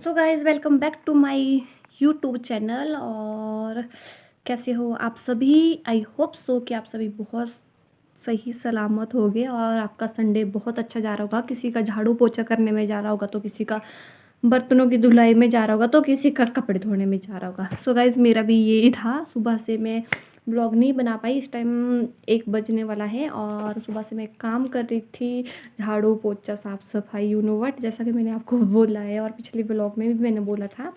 So guys welcome back to my YouTube channel. और कैसे हो आप सभी? आई होप सो कि आप सभी बहुत सही सलामत होगे और आपका संडे बहुत अच्छा जा रहा होगा। किसी का झाड़ू पोछा करने में जा रहा होगा, तो किसी का बर्तनों की धुलाई में जा रहा होगा, तो किसी का कपड़े धोने में जा रहा होगा। सो गाइज़ मेरा भी यही था। सुबह से मैं ब्लॉग नहीं बना पाई। इस टाइम 1 बजने वाला है और सुबह से मैं काम कर रही थी, झाड़ू पोछा साफ़ सफाई यू नो व्हाट, जैसा कि मैंने आपको बोला है और पिछले ब्लॉग में भी मैंने बोला था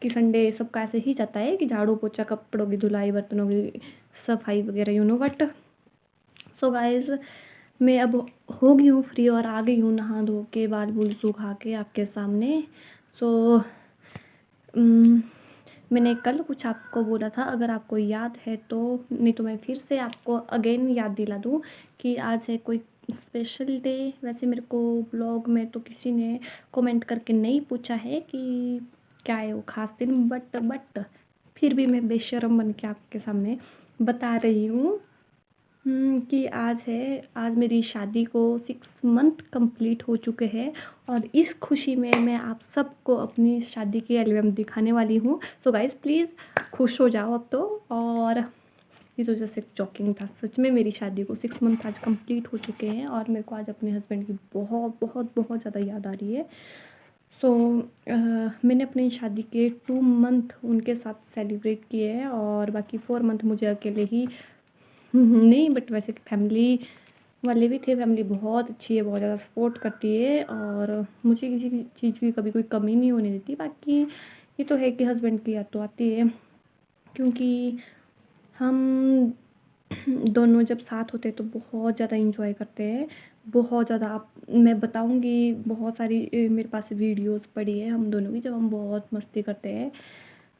कि संडे सबका ऐसे ही जाता है कि झाड़ू पोछा, कपड़ों की धुलाई, बर्तनों की सफाई वगैरह you know what. So guys मैं अब हो गई हूँ फ्री और आ गई हूँ नहा धो के, बाल बूल सुखा के आपके सामने। सो मैंने कल कुछ आपको बोला था, अगर आपको याद है तो, नहीं तो मैं फिर से आपको अगेन याद दिला दूँ कि आज है कोई स्पेशल डे। वैसे मेरे को ब्लॉग में तो किसी ने कमेंट करके नहीं पूछा है कि क्या है वो ख़ास दिन, बट फिर भी मैं बेशर्म बन के आपके सामने बता रही हूँ कि आज मेरी शादी को 6 मंथ कंप्लीट हो चुके हैं और इस खुशी में मैं आप सबको अपनी शादी की एल्बम दिखाने वाली हूँ। सो गाइज़ प्लीज़ खुश हो जाओ अब तो। और ये तो जैसे जॉकिंग था, सच में मेरी शादी को 6 मंथ आज कंप्लीट हो चुके हैं और मेरे को आज अपने हस्बैंड की बहुत बहुत बहुत ज़्यादा याद आ रही है। सो मैंने अपनी शादी के 2 मंथ उनके साथ सेलिब्रेट किए हैं और बाकी 4 मंथ मुझे अकेले ही नहीं, बट वैसे फैमिली वाले भी थे। फैमिली बहुत अच्छी है, बहुत ज़्यादा सपोर्ट करती है और मुझे किसी की चीज़ की कभी कोई कमी नहीं होने देती। बाकी ये तो है कि हस्बैंड की याद तो आती है, क्योंकि हम दोनों जब साथ होते हैं तो बहुत ज़्यादा इंजॉय करते हैं, बहुत ज़्यादा। आप मैं बताऊंगी, बहुत सारी मेरे पास वीडियोस पड़ी है हम दोनों की, जब हम बहुत मस्ती करते हैं।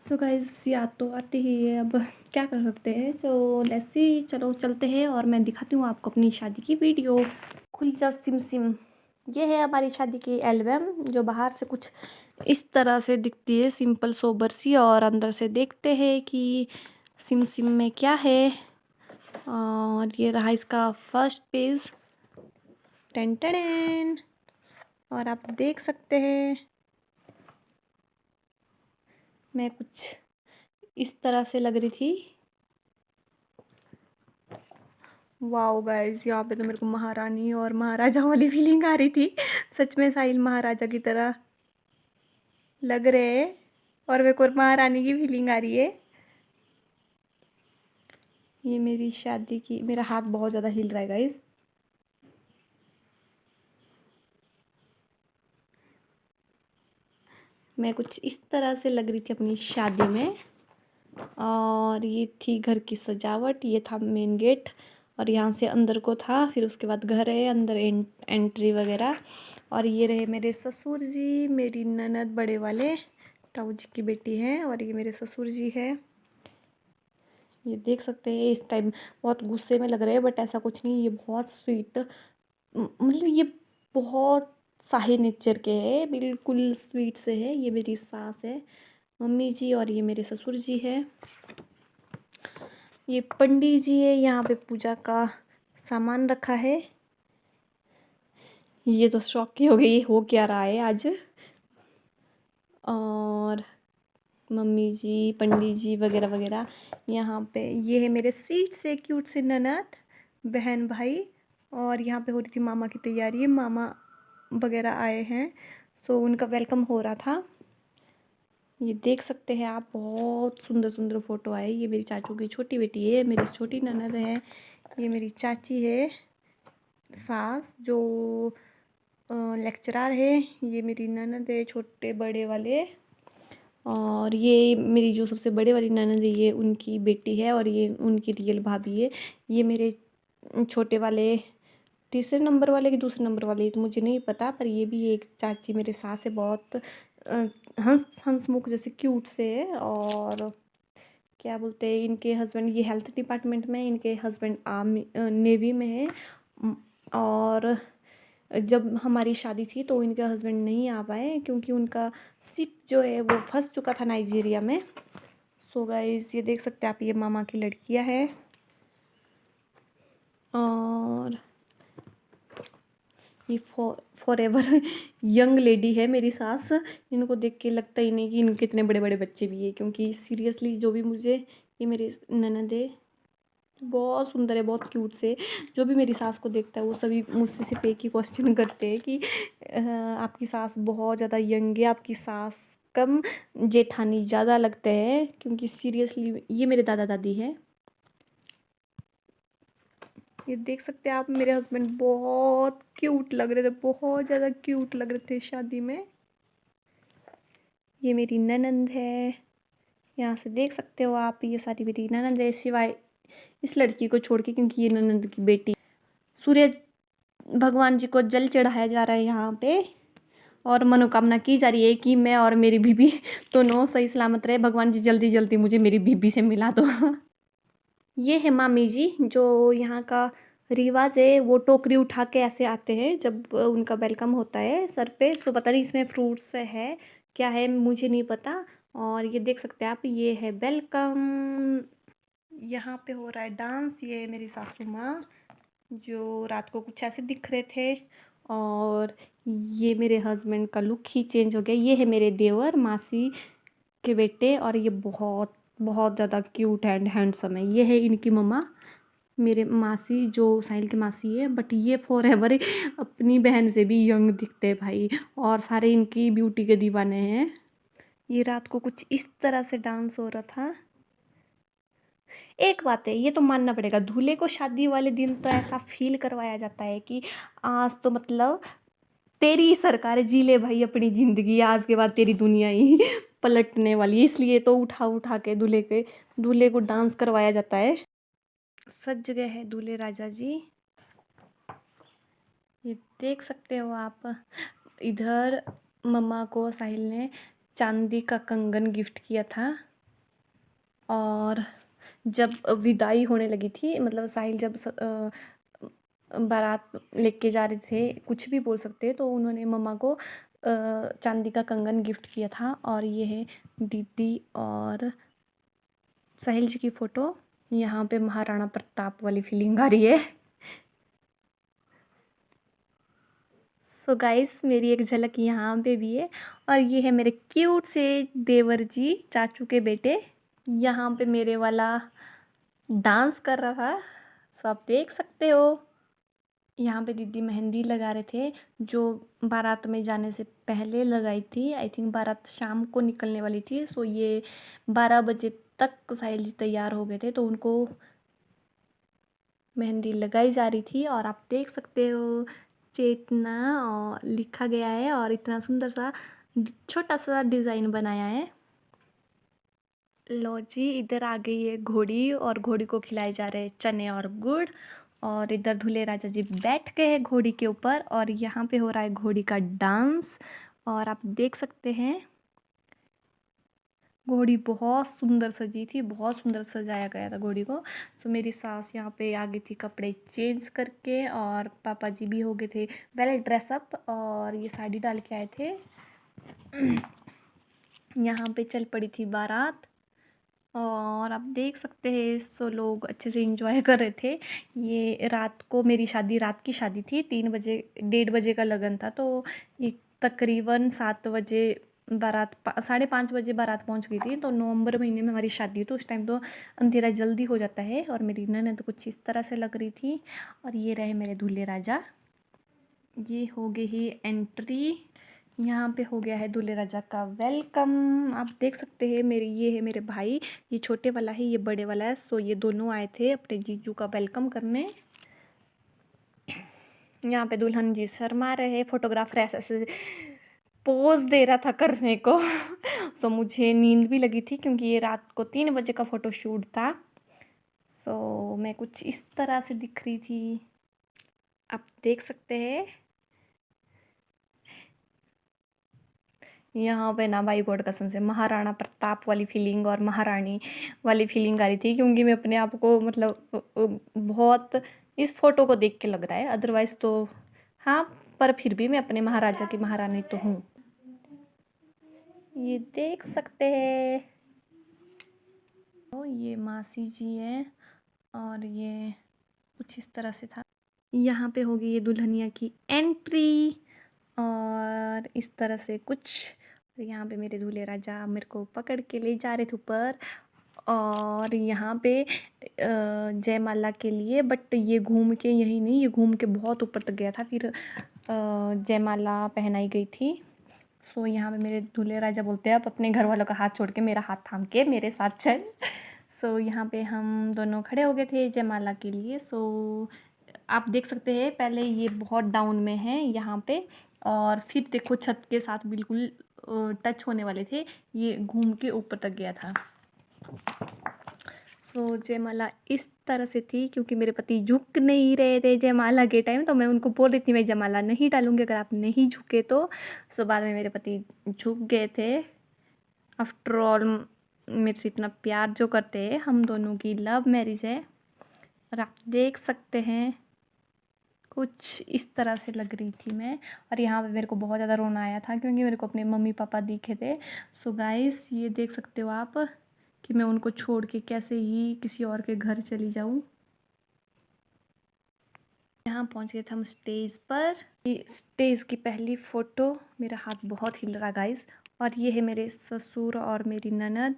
सो गाइज़ याद तो आती ही है, अब क्या कर सकते हैं। सो लेट्स सी, चलो चलते हैं और मैं दिखाती हूँ आपको अपनी शादी की वीडियो। खुल जा सिम सिम, ये है हमारी शादी की एल्बम, जो बाहर से कुछ इस तरह से दिखती है, सिंपल सोबर सी, और अंदर से देखते हैं कि सिम सिम में क्या है। और ये रहा इसका फर्स्ट पेज, टेन टेन। और आप देख सकते हैं मैं कुछ इस तरह से लग रही थी। वाओ गाइस, यहाँ पे तो मेरे को महारानी और महाराजा वाली फीलिंग आ रही थी। सच में साहिल महाराजा की तरह लग रहे हैं और मेरे को महारानी की फीलिंग आ रही है। ये मेरी शादी की, मेरा हाथ बहुत ज़्यादा हिल रहा है गाइस। मैं कुछ इस तरह से लग रही थी अपनी शादी में। और ये थी घर की सजावट, ये था मेन गेट और यहाँ से अंदर को था, फिर उसके बाद घर है, अंदर एंट्री वगैरह। और ये रहे मेरे ससुर जी, मेरी ननद बड़े वाले ताऊ जी की बेटी है, और ये मेरे ससुर जी है। ये देख सकते हैं इस टाइम बहुत गुस्से में लग रहे हैं, बट ऐसा कुछ नहीं, ये बहुत स्वीट, मतलब ये बहुत शाही नेचर के हैं, बिल्कुल स्वीट से है। ये मेरी सास है, मम्मी जी, और ये मेरे ससुर जी है। ये पंडित जी है, यहाँ पे पूजा का सामान रखा है। ये तो शौक की हो गई, हो क्या रहा है आज। और मम्मी जी, पंडित जी वगैरह वगैरह यहाँ पे। ये है मेरे स्वीट से क्यूट से ननद, बहन भाई। और यहाँ पे हो रही थी मामा की तैयारी, मामा वगैरह आए हैं, सो उनका वेलकम हो रहा था। ये देख सकते हैं आप, बहुत सुंदर सुंदर फ़ोटो आए। ये मेरी चाचू की छोटी बेटी है, मेरी छोटी ननद है। ये मेरी चाची है सास, जो लेक्चरर है। ये मेरी ननद है, छोटे बड़े वाले। और ये मेरी जो सबसे बड़े वाली ननद है, ये उनकी बेटी है और ये उनकी रियल भाभी है। ये मेरे छोटे वाले तीसरे नंबर वाले कि दूसरे नंबर वाले तो मुझे नहीं पता, पर ये भी एक चाची मेरे सास है, बहुत हंसमुख जैसे क्यूट से है। और क्या बोलते हैं, इनके हस्बैंड ये हेल्थ डिपार्टमेंट में, इनके हस्बैंड आर्मी नेवी में है। और जब हमारी शादी थी तो इनके हस्बैंड नहीं आ पाए, क्योंकि उनका शिप जो है वो फंस चुका था नाइजीरिया में। सो गाइस ये देख सकते हैं आप, ये मामा की लड़कियां हैं। और ये फॉर एवर यंग लेडी है मेरी सास। इनको देख के लगता ही नहीं कि इनके इतने बड़े बड़े बच्चे भी है, क्योंकि सीरियसली जो भी मुझे, ये मेरी ननद है, बहुत सुंदर है, बहुत क्यूट से। जो भी मेरी सास को देखता है वो सभी मुझसे सिर्फ एक ही क्वेश्चन करते हैं कि आपकी सास बहुत ज़्यादा यंग है, आपकी सास कम जेठानी ज़्यादा लगते हैं। क्योंकि सीरियसली ये मेरे दादा दादी है। ये देख सकते हैं आप, मेरे हस्बैंड बहुत क्यूट लग रहे थे, बहुत ज़्यादा क्यूट लग रहे थे शादी में। ये मेरी ननंद है, यहाँ से देख सकते हो आप, ये सारी मेरी ननंद है, सिवाय इस लड़की को छोड़ के, क्योंकि ये ननंद की बेटी। सूर्य भगवान जी को जल चढ़ाया जा रहा है यहाँ पे, और मनोकामना की जा रही है कि मैं और मेरी बीबी दोनों सही सलामत रहे। भगवान जी जल्दी जल्दी मुझे मेरी बीबी से मिला दो। ये है मामी जी, जो यहाँ का रिवाज है, वो टोकरी उठा के ऐसे आते हैं जब उनका वेलकम होता है सर पे। तो पता नहीं इसमें फ्रूट्स है क्या है, मुझे नहीं पता। और ये देख सकते हैं आप, ये है वेलकम। यहाँ पे हो रहा है डांस। ये है मेरी सासू माँ, जो रात को कुछ ऐसे दिख रहे थे। और ये मेरे हस्बैंड का लुक ही चेंज हो गया। ये है मेरे देवर मासी के बेटे, और ये बहुत बहुत ज़्यादा क्यूट एंड हैंडसम है। ये है इनकी मम्मा, मेरे मासी, जो साहिल की मासी है। बट ये फॉर एवर अपनी बहन से भी यंग दिखते हैं भाई, और सारे इनकी ब्यूटी के दीवाने हैं। ये रात को कुछ इस तरह से डांस हो रहा था। एक बात है, ये तो मानना पड़ेगा, दूल्हे को शादी वाले दिन तो ऐसा फील करवाया जाता है कि आज तो मतलब तेरी ही सरकार है, जी ले भाई अपनी ज़िंदगी, आज के बाद तेरी दुनिया ही पलटने वाली है। इसलिए तो उठा उठा के दूल्हे को डांस करवाया जाता है। सज गए हैं दूल्हे राजा जी, ये देख सकते हो आप। इधर मम्मा को साहिल ने चांदी का कंगन गिफ्ट किया था। और जब विदाई होने लगी थी, मतलब साहिल जब बारात लेके जा रहे थे, कुछ भी बोल सकते हैं, तो उन्होंने मम्मा को चांदी का कंगन गिफ्ट किया था। और ये है दीदी और साहिल जी की फ़ोटो। यहाँ पे महाराणा प्रताप वाली फीलिंग आ रही है। सो गाइस, मेरी एक झलक यहाँ पे भी है। और ये है मेरे क्यूट से देवर जी, चाचू के बेटे। यहाँ पे मेरे वाला डांस कर रहा था, सो आप देख सकते हो। यहाँ पे दीदी मेहंदी लगा रहे थे, जो बारात में जाने से पहले लगाई थी। आई थिंक बारात शाम को निकलने वाली थी, सो ये 12 बजे तक साहिल जी तैयार हो गए थे, तो उनको मेहंदी लगाई जा रही थी। और आप देख सकते हो चेतना और लिखा गया है, और इतना सुंदर सा छोटा सा डिज़ाइन बनाया है। लो जी, इधर आ गई है घोड़ी, और घोड़ी को खिलाए जा रहे हैं चने और गुड़। और इधर दूल्हे राजा जी बैठ गए हैं घोड़ी के ऊपर, और यहाँ पे हो रहा है घोड़ी का डांस। और आप देख सकते हैं घोड़ी बहुत सुंदर सजी थी, बहुत सुंदर सजाया गया था घोड़ी को। तो मेरी सास यहाँ पे आ गई थी कपड़े चेंज करके, और पापा जी भी हो गए थे वेल ड्रेसअप, और ये साड़ी डाल के आए थे। यहाँ पे चल पड़ी थी बारात, और आप देख सकते हैं सो लोग अच्छे से एंजॉय कर रहे थे। ये रात को मेरी शादी, रात की शादी थी, 3 बजे 1:30 बजे का लगन था। तो ये तकरीबन 7 बजे बारात, 5:30 बजे बारात पहुंच गई थी। तो नवंबर महीने में हमारी शादी, तो उस टाइम तो अंधेरा जल्दी हो जाता है। और मेरी ननद कुछ इस तरह से लग रही थी। और ये रहे मेरे दूल्हे राजा, ये हो गई ही एंट्री। यहाँ पे हो गया है दूल्हे राजा का वेलकम। आप देख सकते हैं मेरे, ये है मेरे भाई, ये छोटे वाला है, ये बड़े वाला है। सो ये दोनों आए थे अपने जीजू का वेलकम करने। यहाँ पे दुल्हन जी शर्मा रहे, फोटोग्राफर ऐसे ऐसे पोज दे रहा था करने को। सो मुझे नींद भी लगी थी, क्योंकि ये रात को 3 बजे का फ़ोटो शूट था। सो मैं कुछ इस तरह से दिख रही थी, आप देख सकते हैं। यहाँ पे ना भाई गॉड कसम से महाराणा प्रताप वाली फीलिंग और महारानी वाली फीलिंग आ रही थी, क्योंकि मैं अपने आप को मतलब बहुत इस फोटो को देख के लग रहा है, अदरवाइज़ तो हाँ, पर फिर भी मैं अपने महाराजा की महारानी तो हूँ। ये देख सकते हैं, तो ये मासी जी है, और ये कुछ इस तरह से था। यहाँ पे होगी ये दुल्हनिया की एंट्री और इस तरह से कुछ। यहाँ पे मेरे दूल्हे राजा मेरे को पकड़ के ले जा रहे थे ऊपर और यहाँ पे जयमाला के लिए, बट ये घूम के यही नहीं, ये घूम के बहुत ऊपर तक गया था, फिर जयमाला पहनाई गई थी। सो यहाँ पे मेरे दूल्हे राजा बोलते हैं अब अपने घर वालों का हाथ छोड़ के मेरा हाथ थाम के मेरे साथ चल। सो यहाँ पे हम दोनों खड़े हो गए थे जयमाला के लिए। सो आप देख सकते हैं पहले ये बहुत डाउन में है यहाँ पे, और फिर देखो छत के साथ बिल्कुल टच होने वाले थे, ये घूम के ऊपर तक गया था। सो जयमाला इस तरह से थी, क्योंकि मेरे पति झुक नहीं रहे थे जयमाला के टाइम, तो मैं उनको बोल रही थी मैं जयमाला नहीं डालूंगी अगर आप नहीं झुके तो। सो बाद में मेरे पति झुक गए थे। आफ्टर ऑल मेरे से इतना प्यार जो करते हैं, हम दोनों की लव मैरिज है। और आप देख सकते हैं कुछ इस तरह से लग रही थी मैं। और यहाँ पे मेरे को बहुत ज़्यादा रोना आया था क्योंकि मेरे को अपने मम्मी पापा दिखे थे। सो गाइस ये देख सकते हो आप कि मैं उनको छोड़ के कैसे ही किसी और के घर चली जाऊँ। यहाँ पहुँच गए थे हम स्टेज पर। ये स्टेज की पहली फ़ोटो, मेरा हाथ बहुत हिल रहा गाइस। और ये है मेरे ससुर और मेरी ननद,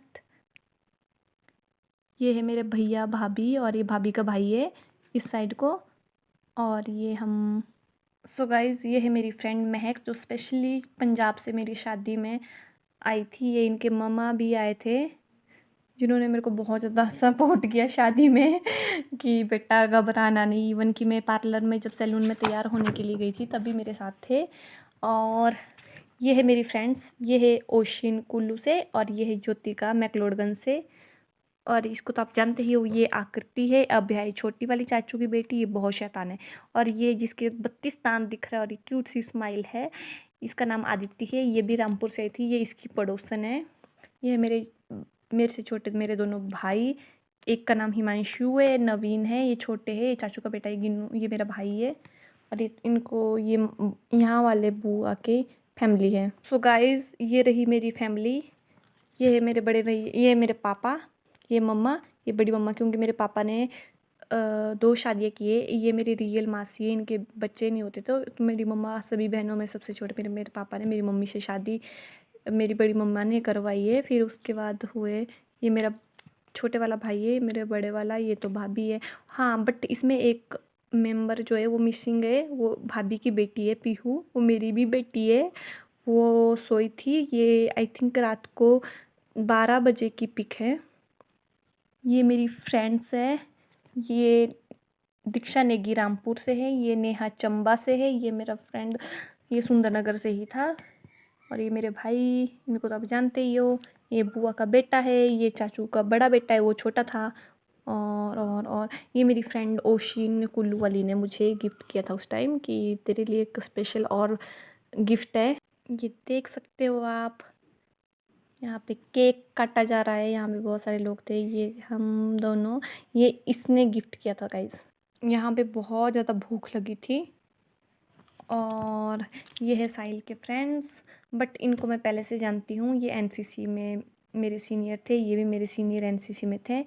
ये है मेरे भैया भाभी और ये भाभी का भाई है इस साइड को। और ये हम सो गाइज़ ये है मेरी फ्रेंड महक जो स्पेशली पंजाब से मेरी शादी में आई थी। ये इनके मम्मा भी आए थे जिन्होंने मेरे को बहुत ज़्यादा सपोर्ट किया शादी में कि बेटा घबराना नहीं। इवन कि मैं पार्लर में जब सैलून में तैयार होने के लिए गई थी तभी मेरे साथ थे। और ये है मेरी फ्रेंड्स, ये है ओशिन कुल्लू से और ये है ज्योतिका मैक्लोडगंज से। और इसको तो आप जानते ही हो, ये आकृति है अभ्याई छोटी वाली चाचू की बेटी, ये बहुत शैतान है। और ये जिसके 32 दांत दिख रहा है और ये क्यूट सी स्माइल है, इसका नाम आदित्य है। ये भी रामपुर से आई थी, ये इसकी पड़ोसन है। ये मेरे से छोटे मेरे दोनों भाई, एक का नाम हिमांशु है, नवीन है, ये छोटे है, ये चाचू का बेटा, ये गिन्नू, ये मेरा भाई है। और इनको ये यहाँ वाले बुआ के फैमिली है। सो गाइज ये रही मेरी फैमिली। ये है मेरे बड़े भाई, ये है मेरे पापा, ये मम्मा, ये बड़ी मम्मा, क्योंकि मेरे पापा ने 2 शादियाँ की है। ये मेरी रियल मासी है, इनके बच्चे नहीं होते तो मेरी मम्मा सभी बहनों में सबसे छोटे मेरे पापा ने मेरी मम्मी से शादी मेरी बड़ी मम्मा ने करवाई है। फिर उसके बाद हुए ये मेरा छोटे वाला भाई है, मेरे बड़े वाला, ये तो भाभी है। हाँ बट इसमें एक मेंबर जो है वो मिसिंग है, वो भाभी की बेटी है पीहू, वो मेरी भी बेटी है, वो सोई थी। ये आई थिंक रात को 12 बजे की पिक है। ये मेरी फ्रेंड्स है, ये दीक्षा नेगी रामपुर से है, ये नेहा चंबा से है, ये मेरा फ्रेंड ये सुंदरनगर से ही था। और ये मेरे भाई, इनको तो आप जानते ही हो, ये बुआ का बेटा है, ये चाचू का बड़ा बेटा है, वो छोटा था। और ये मेरी फ्रेंड ओशिन कुल्लू वाली ने मुझे गिफ्ट किया था उस टाइम कि तेरे लिए एक स्पेशल और गिफ्ट है। ये देख सकते हो आप, यहाँ पे केक काटा जा रहा है, यहाँ पे बहुत सारे लोग थे, ये हम दोनों, ये इसने गिफ्ट किया था गाइस। यहाँ पे बहुत ज़्यादा भूख लगी थी। और ये है साहिल के फ्रेंड्स, बट इनको मैं पहले से जानती हूँ, ये एनसीसी में मेरे सीनियर थे, ये भी मेरे सीनियर एनसीसी में थे।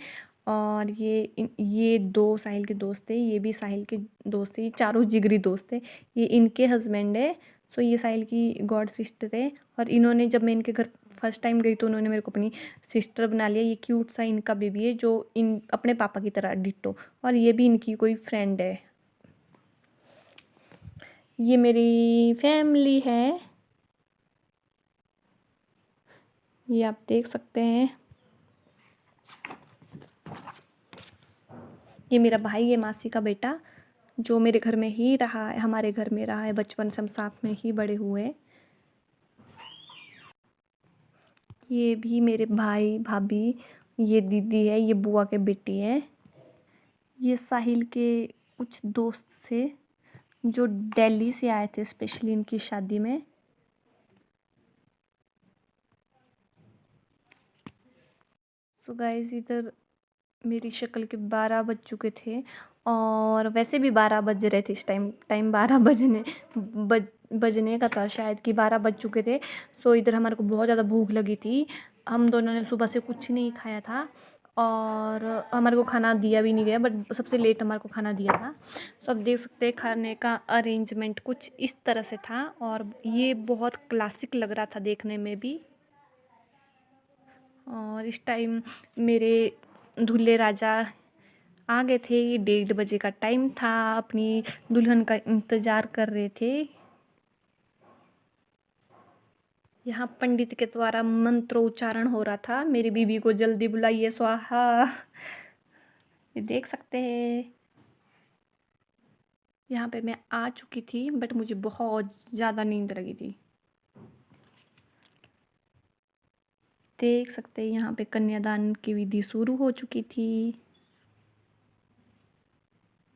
और ये 2 साहिल के दोस्त थे, ये भी साहिल के दोस्त थे, ये चारों जिगरी दोस्त थे, ये इनके हस्बैंड है। सो ये साहिल की गॉड सिस्टर है। और इन्होंने जब मैं इनके घर फर्स्ट टाइम गई तो उन्होंने मेरे को अपनी सिस्टर बना लिया। ये क्यूट सा इनका बेबी है जो इन अपने पापा की तरह डिट्टो। और ये भी इनकी कोई फ्रेंड है। ये मेरी फैमिली है, ये आप देख सकते हैं। ये मेरा भाई है, मासी का बेटा, जो मेरे घर में ही रहा है, हमारे घर में रहा है बचपन से, हम साथ में ही बड़े हुए। ये भी मेरे भाई भाभी, ये दीदी है, ये बुआ के बेटी है। ये साहिल के कुछ दोस्त थे जो दिल्ली से आए थे स्पेशली इनकी शादी में। सो गाइस इधर मेरी शक्ल के 12 बज चुके थे, और वैसे भी 12 बज रहे थे इस टाइम 12 बजने का था शायद, कि 12 बज चुके थे। सो इधर हमारे को बहुत ज़्यादा भूख लगी थी, हम दोनों ने सुबह से कुछ नहीं खाया था। और हमारे को खाना दिया भी नहीं गया, बट सबसे लेट हमारे को खाना दिया था। सो अब देख सकते हैं खाने का अरेंजमेंट कुछ इस तरह से था, और ये बहुत क्लासिक लग रहा था देखने में भी। और इस टाइम मेरे दूल्हे राजा आ गए थे। 1:30 बजे का टाइम था, अपनी दुल्हन का इंतज़ार कर रहे थे। यहाँ पंडित के द्वारा मंत्रोच्चारण हो रहा था, मेरी बीबी को जल्दी बुलाइए स्वाहा। ये देख सकते हैं। यहाँ पे मैं आ चुकी थी, बट मुझे बहुत ज़्यादा नींद लगी थी। देख सकते हैं यहाँ पे कन्यादान की विधि शुरू हो चुकी थी।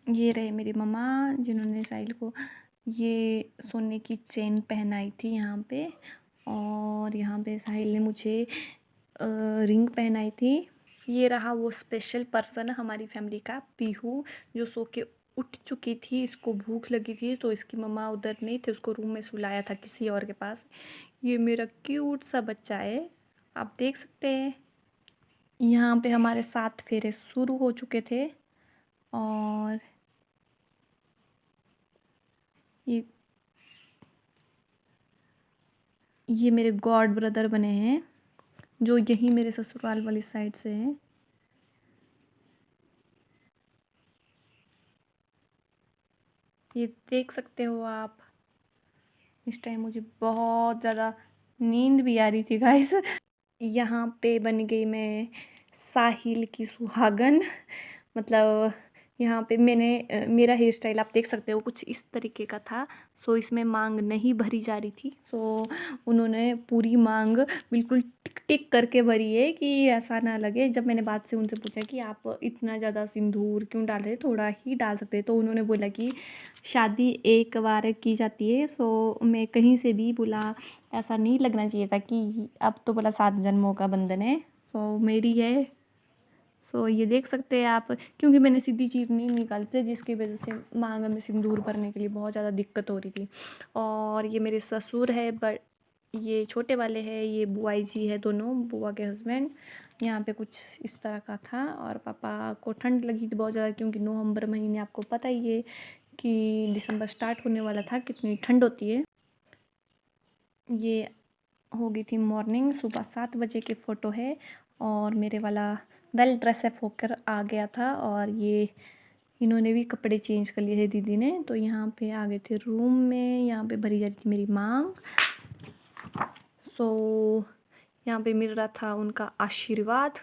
ये रहे मेरी मम्मा, जिन्होंने साहिल को ये सोने की चेन पहनाई थी यहाँ पे। और यहाँ पे साहिल ने मुझे रिंग पहनाई थी। ये रहा वो स्पेशल पर्सन हमारी फैमिली का, पीहू, जो सो के उठ चुकी थी। इसको भूख लगी थी तो इसकी मम्मा उधर नहीं थे, उसको रूम में सुलाया था किसी और के पास। ये मेरा क्यूट सा बच्चा है, आप देख सकते हैं। यहाँ पे हमारे 7 फेरे शुरू हो चुके थे। और ये मेरे गॉड ब्रदर बने हैं, जो यहीं मेरे ससुराल वाली साइड से हैं। ये देख सकते हो आप। इस टाइम मुझे बहुत ज़्यादा नींद भी आ रही थी गाइस। यहाँ पे बन गई मैं साहिल की सुहागन। मतलब यहाँ पे मेरा हेयर स्टाइल आप देख सकते हो कुछ इस तरीके का था। सो इसमें मांग नहीं भरी जा रही थी, सो उन्होंने पूरी मांग बिल्कुल टिक टिक करके भरी है कि ऐसा ना लगे। जब मैंने बात से उनसे पूछा कि आप इतना ज़्यादा सिंदूर क्यों डाल रहे, थोड़ा ही डाल सकते, तो उन्होंने बोला कि शादी एक बार की जाती है। सो मैं कहीं से भी बोला ऐसा नहीं लगना चाहिए था कि अब तो बोला 7 जन्मों का बंधन है, सो मेरी है। सो ये देख सकते हैं आप, क्योंकि मैंने सीधी चीर नहीं निकाली थी, जिसकी वजह से मांग में सिंदूर भरने के लिए बहुत ज़्यादा दिक्कत हो रही थी। और ये मेरे ससुर है, बट ये छोटे वाले हैं, ये बुआई जी है, दोनों बुआ के हस्बैंड। यहाँ पे कुछ इस तरह का था। और पापा को ठंड लगी थी बहुत ज़्यादा, क्योंकि नवंबर महीने आपको पता ही है कि दिसंबर स्टार्ट होने वाला था, कितनी ठंड होती है। ये हो गई थी मॉर्निंग, सुबह 7 बजे की फ़ोटो है। और मेरे वाला वेल ड्रेसअप होकर आ गया था। और ये इन्होंने भी कपड़े चेंज कर लिए थे दीदी ने, तो यहाँ पे आ गए थे रूम में। यहाँ पे भरी जा रही थी मेरी मांग। सो यहाँ पे मिल रहा था उनका आशीर्वाद,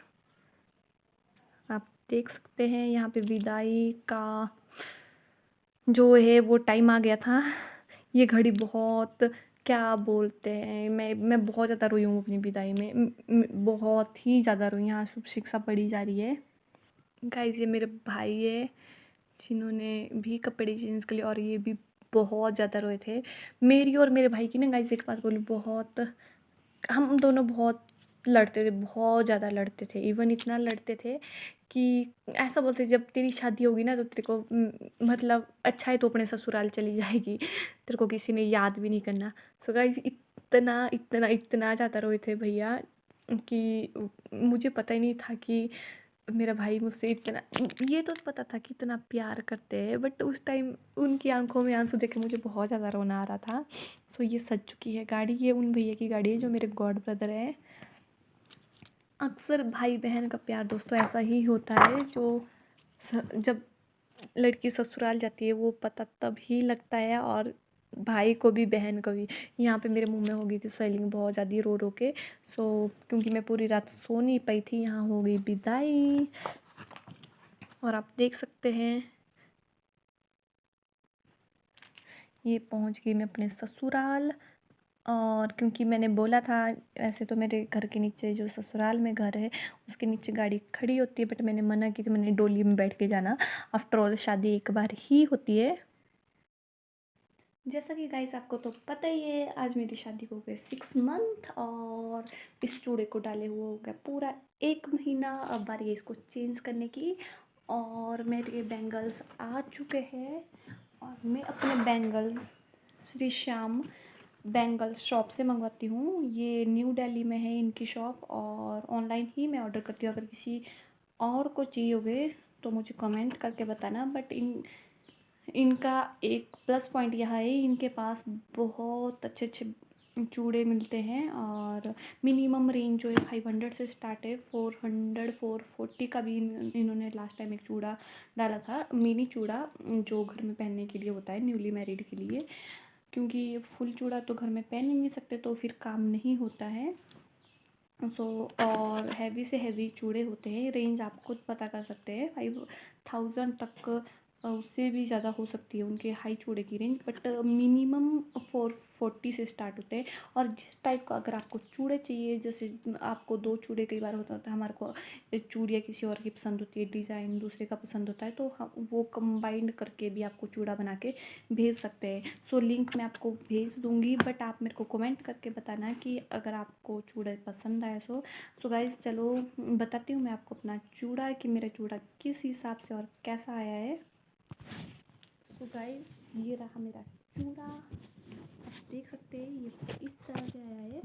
आप देख सकते हैं। यहाँ पे विदाई का जो है वो टाइम आ गया था। ये घड़ी बहुत, क्या बोलते हैं, मैं बहुत ज़्यादा रोई हूँ अपनी विदाई में। बहुत ही ज़्यादा रोई। यहाँ शुभ शिक्षा पढ़ी जा रही है। गाइस ये मेरे भाई है, जिन्होंने भी कपड़े चेंज कर लिए, और ये भी बहुत ज़्यादा रोए थे। मेरी और मेरे भाई की ना गाइस एक बात बोलूँ, बहुत, हम दोनों बहुत लड़ते थे, बहुत ज़्यादा लड़ते थे। इवन इतना लड़ते थे कि ऐसा बोलते जब तेरी शादी होगी ना तो तेरे को मतलब अच्छा है तो अपने ससुराल चली जाएगी, तेरे को किसी ने याद भी नहीं करना। सो गाइस इतना इतना इतना ज़्यादा रोए थे भैया कि मुझे पता ही नहीं था कि मेरा भाई मुझसे इतना, ये तो पता था कि इतना प्यार करते हैं, बट उस टाइम उनकी आंखों में आंसू देख के मुझे बहुत ज़्यादा रोना आ रहा था। सो ये सज चुकी है गाड़ी, ये उन भैया की गाड़ी है जो मेरे गॉड ब्रदर है। अक्सर भाई बहन का प्यार दोस्तों ऐसा ही होता है, जो जब लड़की ससुराल जाती है वो पता तब ही लगता है, और भाई को भी बहन को भी। यहाँ पे मेरे मुंह में हो गई थी स्वेलिंग बहुत ज़्यादा रो रो के। सो क्योंकि मैं पूरी रात सो नहीं पाई थी, यहाँ हो गई विदाई। और आप देख सकते हैं ये पहुँच गई मैं अपने ससुराल। और क्योंकि मैंने बोला था, ऐसे तो मेरे घर के नीचे जो ससुराल में घर है उसके नीचे गाड़ी खड़ी होती है, बट मैंने मना की थी, मैंने डोली में बैठ के जाना। आफ्टर ऑल शादी एक बार ही होती है। जैसा कि गाइस आपको तो पता ही है, आज मेरी शादी को हो गए 6 मंथ, और इस चूड़े को डाले हुए हो गया पूरा 1 महीना। अब बारी है इसको चेंज करने की। और मेरे बैंगल्स आ चुके हैं, और मैं अपने bangles Shri Shyam bangles shop से मंगवाती हूँ। ये न्यू दिल्ली में है इनकी शॉप, और ऑनलाइन ही मैं ऑर्डर करती हूँ। अगर किसी और कुछ चाहिए तो मुझे कमेंट करके बताना। बट इनका एक प्लस पॉइंट यह है, इनके पास बहुत अच्छे अच्छे चूड़े मिलते हैं। और मिनिमम रेंज जो है 500 से स्टार्ट है। 400 440 का भी इन्होंने लास्ट टाइम एक चूड़ा डाला था, मिनी चूड़ा, जो घर में पहनने के लिए होता है न्यूली मैरिड के लिए। क्योंकि फुल चूड़ा तो घर में पहन ही नहीं सकते, तो फिर काम नहीं होता है। और हैवी से हैवी चूड़े होते हैं। रेंज आप खुद पता कर सकते हैं, 5000 तक, उससे भी ज़्यादा हो सकती है उनके हाई चूड़े की रेंज। बट मिनिमम 440 से स्टार्ट होते हैं। और जिस टाइप का अगर आपको चूड़े चाहिए, जैसे आपको 2 चूड़े कई बार होता है, हमारे को चूड़ियाँ किसी और की पसंद होती है, डिज़ाइन दूसरे का पसंद होता है, तो हम वो कंबाइंड करके भी आपको चूड़ा बना के भेज सकते हैं। लिंक मैं आपको भेज दूँगी। बट आप मेरे को कमेंट करके बताना कि अगर आपको चूड़ा पसंद आया। गाइस चलो बताती हूँ मैं आपको अपना चूड़ा, कि मेरा चूड़ा किस हिसाब से और कैसा आया है। गाइस ये रहा मेरा चूड़ा, आप देख सकते हैं ये इस तरह से आया है।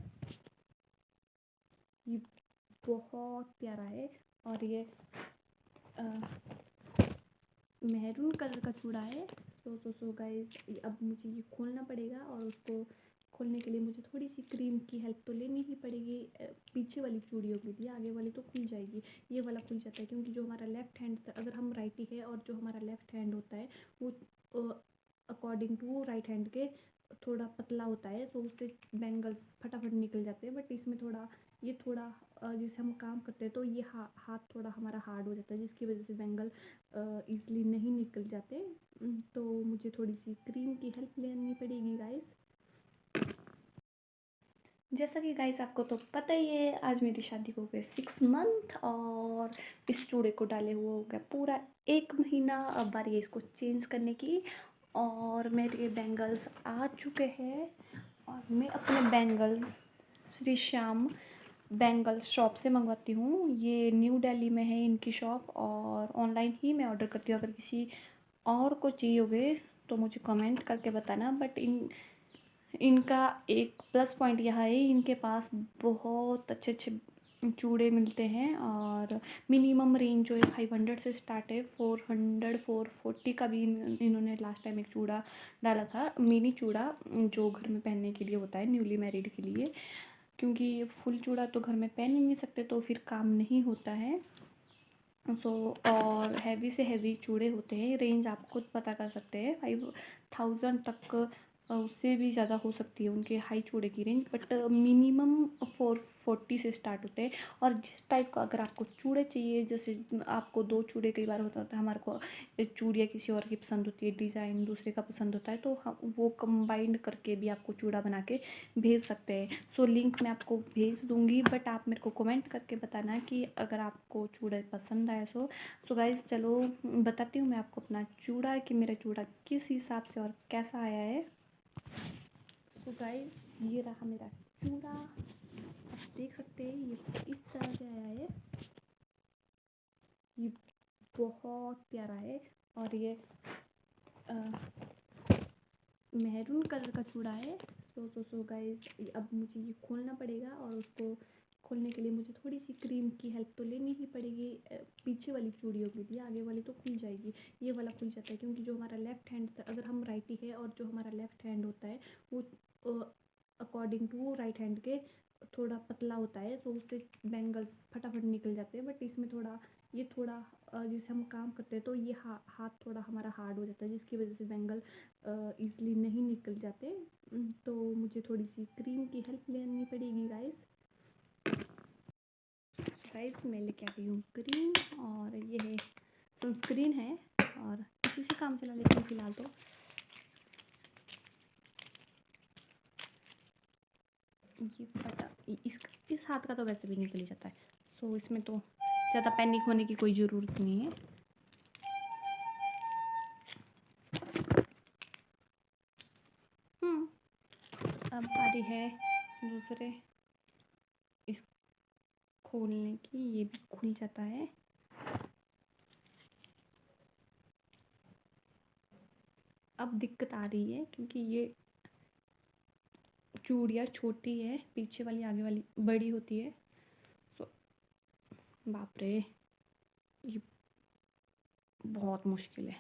ये बहुत प्यारा है। और ये मेहरून कलर का चूड़ा है। गाइस अब मुझे ये खोलना पड़ेगा, और उसको खोलने के लिए मुझे थोड़ी सी क्रीम की हेल्प तो लेनी ही पड़ेगी। पीछे वाली चूड़ियों के लिए, आगे वाली तो खुल जाएगी, ये वाला खुल जाता है क्योंकि जो हमारा लेफ़्ट हैंड, अगर हम राइटी है और जो हमारा लेफ़्ट हैंड होता है वो अकॉर्डिंग टू राइट हैंड के थोड़ा पतला होता है, तो उससे बैंगल्स फटाफट निकल जाते हैं। बट इसमें थोड़ा ये थोड़ा जैसे हम काम करते हैं तो ये हाथ थोड़ा हमारा हार्ड हो जाता है, जिसकी वजह से बैंगल ईज़िली नहीं निकल जाते। तो मुझे थोड़ी सी क्रीम की हेल्प लेनी पड़ेगी गाइस। जैसा कि गाइस आपको तो पता ही है, आज मेरी शादी को हो गए 6 मंथ, और इस चूड़े को डाले हुए हो गया पूरा 1 महीना। अब बारी है इसको चेंज करने की। और मेरे बैंगल्स आ चुके हैं, और मैं अपने bangles Shri Shyam bangles shop से मंगवाती हूँ। ये न्यू दिल्ली में है इनकी शॉप, और ऑनलाइन ही मैं ऑर्डर करती हूँ। अगर किसी और को चाहिए तो मुझे कमेंट करके बताना। बट इनका एक प्लस पॉइंट यह है, इनके पास बहुत अच्छे अच्छे चूड़े मिलते हैं। और मिनिमम रेंज जो है 500 से स्टार्ट है। 400 440 का भी इन्होंने लास्ट टाइम एक चूड़ा डाला था, मिनी चूड़ा, जो घर में पहनने के लिए होता है न्यूली मैरिड के लिए। क्योंकि फुल चूड़ा तो घर में पहन ही नहीं सकते, तो फिर काम नहीं होता है। और हैवी से हैवी चूड़े होते हैं। रेंज आप खुद पता कर सकते हैं, 5000 तक, उससे भी ज़्यादा हो सकती है उनके हाई चूड़े की रेंज। बट मिनिमम 440 से स्टार्ट होते हैं। और जिस टाइप का अगर आपको चूड़े चाहिए, जैसे आपको 2 चूड़े कई बार होता है, हमारे को चूड़ियाँ किसी और की पसंद होती है, डिज़ाइन दूसरे का पसंद होता है, तो हम वो कंबाइंड करके भी आपको चूड़ा बना के भेज सकते हैं। लिंक मैं आपको भेज दूँगी। बट आप मेरे को कमेंट करके बताना कि अगर आपको चूड़ा पसंद आया। गाइस चलो बताती हूँ मैं आपको अपना चूड़ा, कि मेरा चूड़ा किस हिसाब से और कैसा आया है। गाइस ये रहा मेरा चूड़ा, आप देख सकते हैं ये इस तरह से आया है। ये बहुत प्यारा है। और ये मेहरून कलर का चूड़ा है। गाइस अब मुझे ये खोलना पड़ेगा, और उसको खोलने के लिए मुझे थोड़ी सी क्रीम की हेल्प तो लेनी ही पड़ेगी। पीछे वाली चूड़ियों के लिए, आगे वाली तो खुल जाएगी, ये वाला खुल जाता है क्योंकि जो हमारा लेफ़्ट हैंड, अगर हम राइटी है और जो हमारा लेफ़्ट हैंड होता है वो अकॉर्डिंग टू राइट हैंड के थोड़ा पतला होता है, तो उससे बैंगल्स फटाफट निकल जाते हैं। बट इसमें थोड़ा ये थोड़ा जैसे हम काम करते हैं तो ये हाथ थोड़ा हमारा हार्ड हो जाता है, जिसकी वजह से बैंगल ईज़िली नहीं निकल जाते। तो मुझे थोड़ी सी क्रीम की हेल्प लेनी पड़ेगी गाइस। गाइस मैं लेके आ गई हूँ क्रीम, और ये है सनस्क्रीन है, और इसी से काम चला लेती हूँ फ़िलहाल तो। ये फटा इस हाथ का तो वैसे भी निकल ही जाता है, इसमें तो ज़्यादा पैनिक होने की कोई ज़रूरत नहीं है। अब बारी है दूसरे इस खोलने की, ये भी खुल जाता है। अब दिक्कत आ रही है क्योंकि ये चूड़ियाँ छोटी है, पीछे वाली आगे वाली बड़ी होती है। बाप रे, ये बहुत मुश्किल है।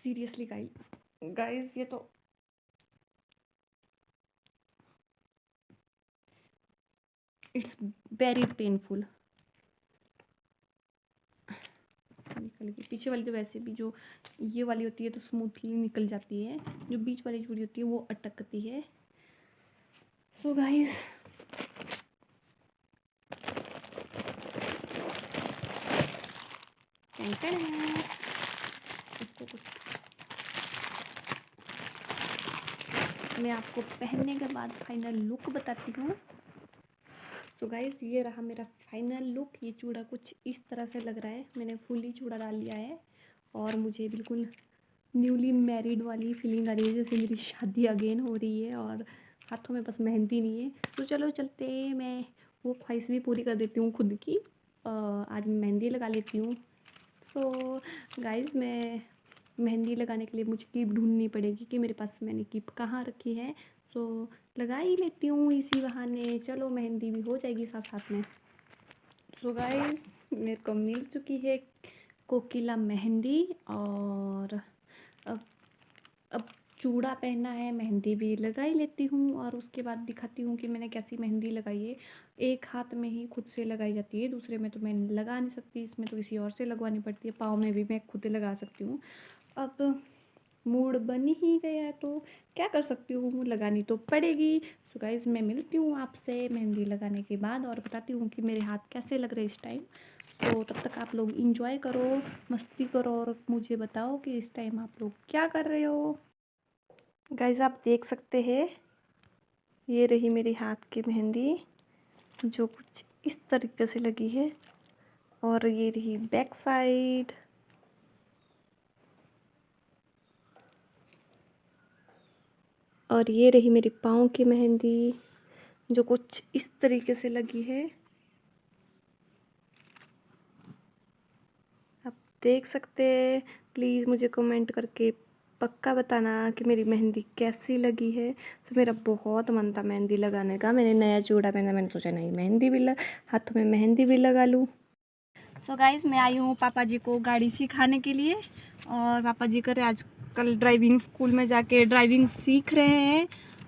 सीरियसली गाइस ये तो इट्स वेरी पेनफुल। निकल गई पीछे वाली, तो वैसे भी जो ये वाली होती है तो स्मूथली निकल जाती है, जो बीच वाली चूड़ी होती है वो अटकती है। सो गाइस इसको कुछ मैं आपको पहनने के बाद फाइनल लुक बताती हूँ। सो गाइस ये रहा मेरा फाइनल लुक। ये चूड़ा कुछ इस तरह से लग रहा है, मैंने फुली चूड़ा डाल लिया है और मुझे बिल्कुल न्यूली मैरिड वाली फीलिंग आ रही है, जैसे मेरी शादी अगेन हो रही है और हाथों में बस मेहंदी नहीं है। तो चलो चलते, मैं वो ख्वाहिश भी पूरी कर देती हूँ खुद की। आज मैं मेहंदी लगा लेती हूँ। सो गाइस मैं मेहंदी लगाने के लिए मुझे कीप ढूंढनी पड़ेगी कि मेरे पास मैंने कीप कहाँ रखी है। सो लगा ही लेती हूँ इसी बहाने, चलो मेहंदी भी हो जाएगी साथ साथ में। सो गाइस मेरे को मिल चुकी है कोकिला मेहंदी और अब चूड़ा पहनना है, मेहंदी भी लगा ही लेती हूँ और उसके बाद दिखाती हूँ कि मैंने कैसी मेहंदी लगाई है। एक हाथ में ही खुद से लगाई जाती है, दूसरे में तो मैं लगा नहीं सकती, इसमें तो किसी और से लगवानी पड़ती है। पाँव में भी मैं खुद लगा सकती हूँ। अब मूड बन ही गया है तो क्या कर सकती हूँ, लगानी तो पड़ेगी। सो गाइस मैं मिलती हूँ आपसे मेहंदी लगाने के बाद और बताती हूँ कि मेरे हाथ कैसे लग रहे हैं इस टाइम। तो तब तक आप लोग इंजॉय करो, मस्ती करो और मुझे बताओ कि इस टाइम आप लोग क्या कर रहे हो। गाइस आप देख सकते हैं ये रही मेरे हाथ की मेहंदी जो कुछ इस तरीके से लगी है और ये रही बैक साइड। और ये रही मेरी पाँव की मेहंदी जो कुछ इस तरीके से लगी है। आप देख सकते हैं, प्लीज़ मुझे कमेंट करके पक्का बताना कि मेरी मेहंदी कैसी लगी है। तो मेरा बहुत मन था मेहंदी लगाने का, मैंने नया चूड़ा पहना, मैंने सोचा नहीं मेहंदी भी हाथों में मेहंदी भी लगा लूँ। सो गाइस मैं आई हूँ पापा जी को गाड़ी सिखाने के लिए और पापा जी करे आजकल ड्राइविंग स्कूल में जाके ड्राइविंग सीख रहे हैं।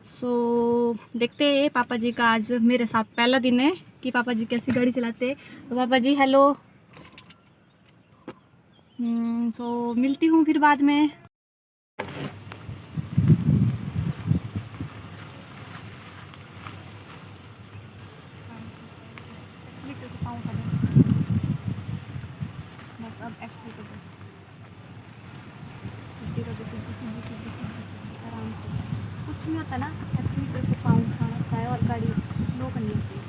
सो देखते हैं पापा जी का आज मेरे साथ पहला दिन है कि पापा जी कैसी गाड़ी चलाते हैं। तो पापा जी हेलो। सो मिलती हूँ फिर बाद में। बस अब एक्सीटर दो, सीधी कर दो, सीधी सीधी सीधी सीधी सीधी आराम से। कुछ नहीं होता ना, एक्सीटर से पाँव उठाना होता है और गाड़ी स्लो करनी होती है।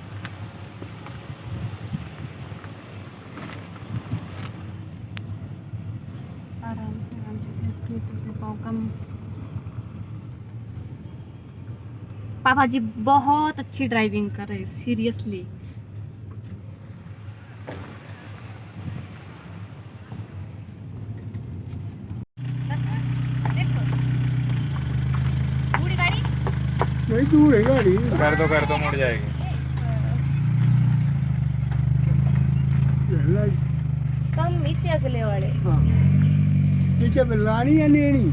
आराम से एक्सीटर से पाँव कम। पापा जी बहुत अच्छी ड्राइविंग कर रहे हैं सीरियसली। नहीं दूर है गाड़ी, कर दो मुड़ जाएगी। कम इतने अगले वाले। हाँ पीछे लानी या लेनी।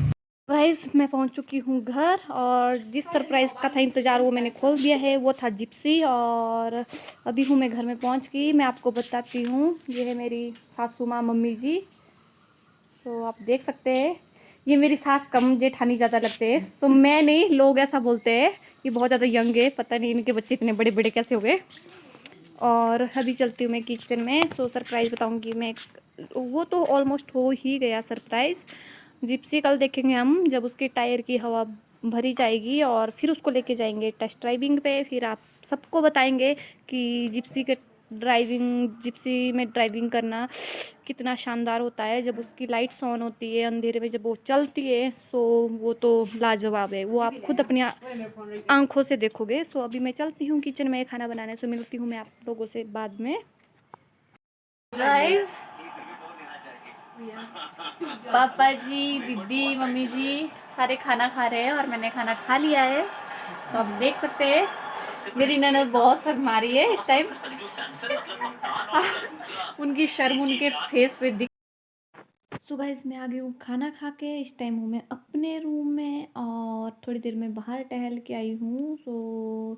गाइस मैं पहुंच चुकी हूँ घर और जिस सरप्राइज़ का था इंतज़ार वो मैंने खोल दिया है, वो था जिप्सी। और अभी हूँ मैं घर में पहुंच गई। मैं आपको बताती हूँ, ये है मेरी सासू माँ मम्मी जी। तो आप देख सकते हैं ये मेरी सास कम जेठानी ज़्यादा लगते हैं। तो मैं नहीं, लोग ऐसा बोलते हैं ये बहुत ज़्यादा यंग है, पता नहीं इनके बच्चे इतने बड़े बड़े कैसे हो गए। और अभी चलती हूँ मैं किचन में। तो सरप्राइज़ बताऊँगी मैं, वो तो ऑलमोस्ट हो ही गया सरप्राइज़। जिप्सी कल देखेंगे हम जब उसके टायर की हवा भरी जाएगी और फिर उसको लेके जाएंगे टेस्ट ड्राइविंग पे। फिर आप सबको बताएंगे कि जिप्सी में ड्राइविंग करना कितना शानदार होता है। जब उसकी लाइट्स ऑन होती है अंधेरे में, जब वो चलती है तो वो तो लाजवाब है, वो आप खुद अपनी आंखों से देखोगे। सो अभी मैं चलती हूँ किचन में खाना बनाने, से मिलती हूँ मैं आप लोगों से बाद में। गाइस पापा जी, दीदी, मम्मी जी सारे खाना खा रहे हैं और मैंने खाना खा लिया है। तो आप देख सकते हैं मेरी ननद बहुत शर्मा रही है इस टाइम। उनकी शर्म उनके फेस पे दिख। सो गाइस मैं आ गई हूँ खाना खा के। इस टाइम हूँ मैं अपने रूम में और थोड़ी देर में बाहर टहल के आई हूँ। सो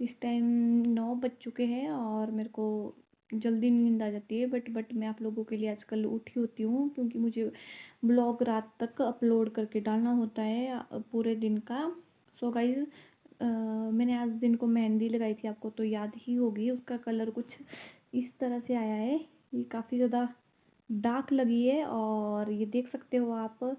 इस टाइम 9 बज चुके हैं और मेरे को जल्दी नींद आ जाती है। बट मैं आप लोगों के लिए आजकल उठी होती हूँ क्योंकि मुझे ब्लॉग रात तक अपलोड करके डालना होता है पूरे दिन का। सो गाइस मैंने आज दिन को मेहंदी लगाई थी, आपको तो याद ही होगी। उसका कलर कुछ इस तरह से आया है, ये काफ़ी ज़्यादा डार्क लगी है और ये देख सकते हो आप।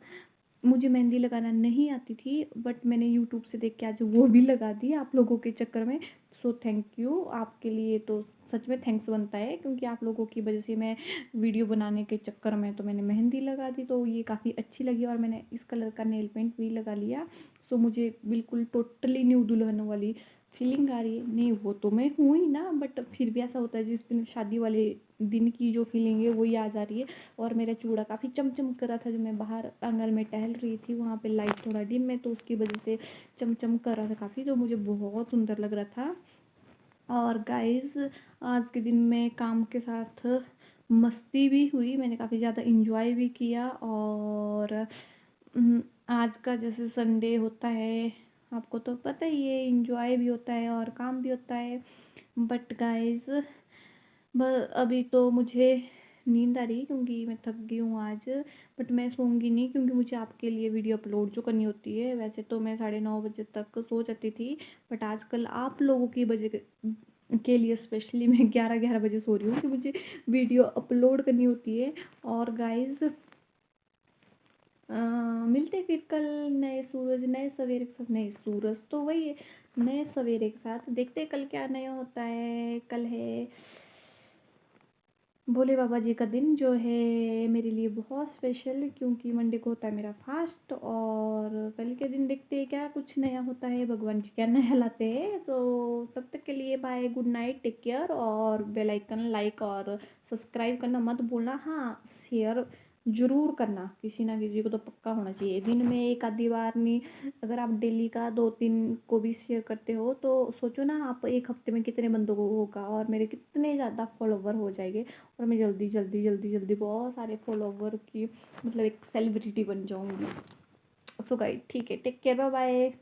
मुझे मेहंदी लगाना नहीं आती थी बट मैंने यूट्यूब से देख के आज वो भी लगा दी आप लोगों के चक्कर में। सो थैंक यू आपके लिए, तो सच में थैंक्स बनता है क्योंकि आप लोगों की वजह से मैं वीडियो बनाने के चक्कर में तो मैंने मेहंदी लगा दी, तो ये काफ़ी अच्छी लगी और मैंने इस कलर का नेल पेंट भी लगा लिया। सो मुझे बिल्कुल टोटली न्यू दुल्हन वाली फीलिंग आ रही है। नहीं वो तो मैं हूँ ही ना, बट फिर भी ऐसा होता है जिस दिन शादी वाले दिन की जो फीलिंग है वही आ जा रही है। और मेरा चूड़ा काफ़ी चमचम कर रहा था, जब मैं बाहर आंगन में टहल रही थी वहाँ पे लाइट थोड़ा डिम है तो उसकी वजह से चमचम कर रहा था काफ़ी, जो मुझे बहुत सुंदर लग रहा था। और गाइस आज के दिन में काम के साथ मस्ती भी हुई, मैंने काफ़ी ज़्यादा इंजॉय भी किया। और आज का जैसे संडे होता है आपको तो पता ही है, इंजॉय भी होता है और काम भी होता है। बट गाइस अभी तो मुझे नींद आ रही है क्योंकि मैं थक गई हूँ आज। बट मैं सोऊंगी नहीं क्योंकि मुझे आपके लिए वीडियो अपलोड जो करनी होती है। वैसे तो मैं 9:30 बजे तक सो जाती थी बट आजकल आप लोगों की वजह के लिए स्पेशली मैं 11-11 बजे सो रही हूँ कि मुझे वीडियो अपलोड करनी होती है। और गाइस मिलते फिर कल नए सूरज नए सवेरे के साथ। नए सूरज तो वही है, नए सवेरे के साथ देखते कल क्या नया होता है। कल है भोले बाबा जी का दिन, जो है मेरे लिए बहुत स्पेशल क्योंकि मंडे को होता है मेरा फास्ट। और कल के दिन देखते हैं क्या कुछ नया होता है, भगवान जी क्या नया लाते हैं। सो तब तक के लिए bye, good night, take care. और बेल आइकन लाइक और सब्सक्राइब करना मत भूलना। हाँ शेयर ज़रूर करना, किसी ना किसी को तो पक्का होना चाहिए। दिन में एक आधी बार नहीं, अगर आप डेली का 2-3 को भी शेयर करते हो तो सोचो ना आप एक हफ्ते में कितने बंदों को होगा और मेरे कितने ज़्यादा फॉलोवर हो जाएंगे और मैं जल्दी जल्दी जल्दी जल्दी बहुत सारे फॉलोवर की मतलब एक सेलिब्रिटी बन जाऊँगी। सो गाइस ठीक है, टेक केयर, बाय बाय।